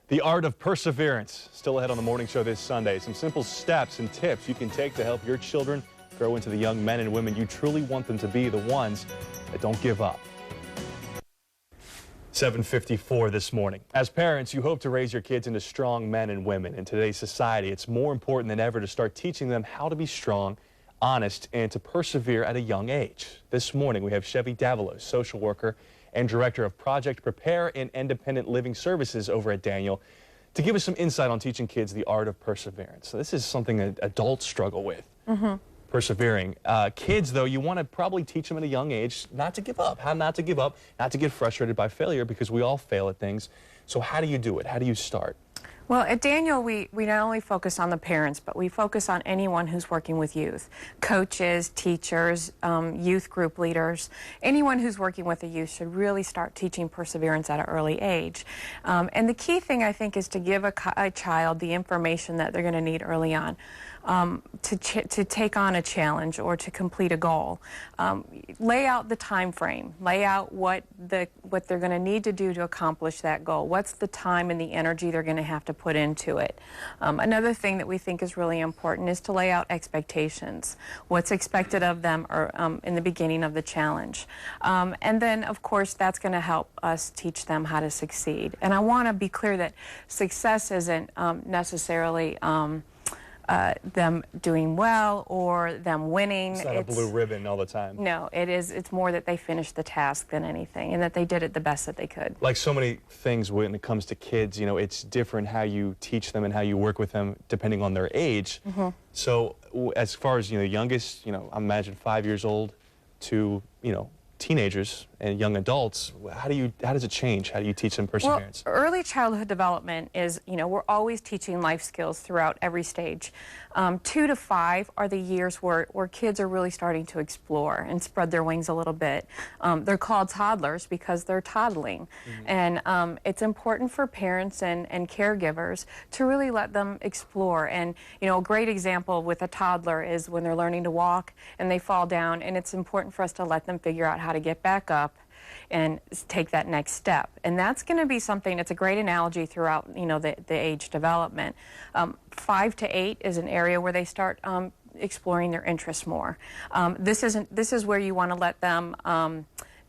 The art of perseverance, still ahead on the morning show this Sunday. Some simple steps and tips you can take to help your children grow into the young men and women you truly want them to be, the ones that don't give up. 7:54 this morning. As parents, you hope to raise your kids into strong men and women. In today's society, it's more important than ever to start teaching them how to be strong, honest, and to persevere at a young age. This morning, we have Chevy Davalos, social worker and director of Project Prepare and Independent Living Services over at Daniel, to give us some insight on teaching kids the art of perseverance. So this is something that adults struggle with. Persevering. Kids, though, you want to probably teach them at a young age not to give up, how not to give up, not to get frustrated by failure, because we all fail at things. So how do you do it? How do you start? Well, at Daniel, we not only focus on the parents, but we focus on anyone who's working with youth. Coaches, teachers, youth group leaders, anyone who's working with a youth should really start teaching perseverance at an early age. And the key thing, I think, is to give a child the information that they're going to need early on. To take on a challenge or to complete a goal. Lay out the time frame. Lay out what they're going to need to do to accomplish that goal. What's the time and the energy they're going to have to put into it. Another thing that we think is really important is to lay out expectations. What's expected of them in the beginning of the challenge. And then, of course, that's going to help us teach them how to succeed. And I want to be clear that success isn't necessarily them doing well or them winning. It's not a blue ribbon all the time. No, it's more that they finished the task than anything, and that they did it the best that they could. Like so many things when it comes to kids, you know, it's different how you teach them and how you work with them depending on their age. So as far as, you know, youngest, you know, I imagine 5 years old to, you know, teenagers and young adults, how does it change? How do you teach them perseverance? Well, early childhood development is, you know, we're always teaching life skills throughout every stage. 2 to 5 are the years where kids are really starting to explore and spread their wings a little bit. They're called toddlers because they're toddling. And it's important for parents and caregivers to really let them explore. And, you know, a great example with a toddler is when they're learning to walk and they fall down, and it's important for us to let them figure out how to get back up and take that next step. And that's going to be something, it's a great analogy throughout, you know, the age development. 5 to 8 is an area where they start exploring their interests more. This is where you want to let them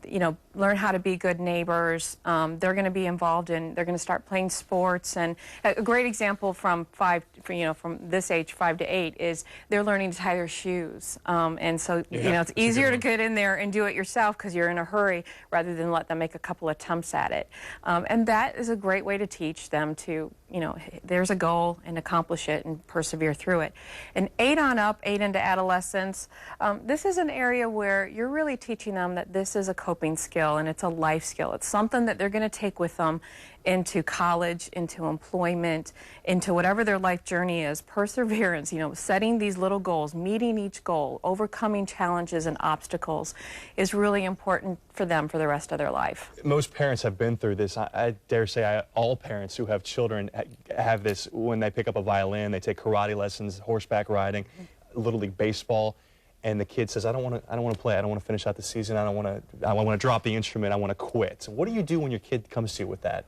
you know, learn how to be good neighbors. They're going to be involved they're going to start playing sports. And a great example from from this age, 5 to 8, is they're learning to tie their shoes. And so, you know, it's easier to get in there and do it yourself because you're in a hurry rather than let them make a couple of attempts at it. And that is a great way to teach them to, you know, there's a goal and accomplish it and persevere through it. And 8 on up, 8 into adolescence, this is an area where you're really teaching them that this is a coping skill and it's a life skill. It's something that they're going to take with them into college, into employment, into whatever their life journey is. Perseverance, you know, setting these little goals, meeting each goal, overcoming challenges and obstacles is really important for them for the rest of their life. Most parents have been through this. I dare say all parents who have children have this when they pick up a violin, they take karate lessons, horseback riding, Little League baseball. And the kid says, I don't want to play. I don't want to finish out the season. I want to drop the instrument. I want to quit. So what do you do when your kid comes to you with that?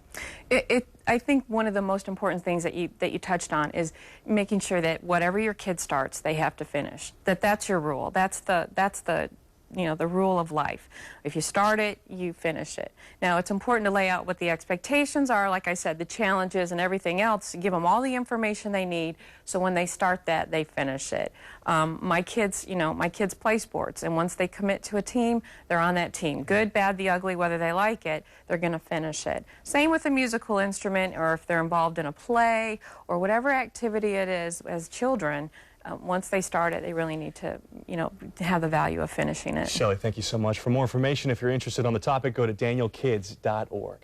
I think one of the most important things that you touched on is making sure that whatever your kid starts, they have to finish. That's your rule. That's the you know, the rule of life. If you start it, you finish it. Now, it's important to lay out what the expectations are, like I said, the challenges and everything else, give them all the information they need so when they start that, they finish it. My kids play sports, and once they commit to a team, they're on that team. Good, bad, the ugly, whether they like it, they're going to finish it. Same with a musical instrument, or if they're involved in a play, or whatever activity it is as children. Once they start it, they really need to, you know, have the value of finishing it. Shelley, thank you so much. For more information, if you're interested on the topic, go to danielkids.org.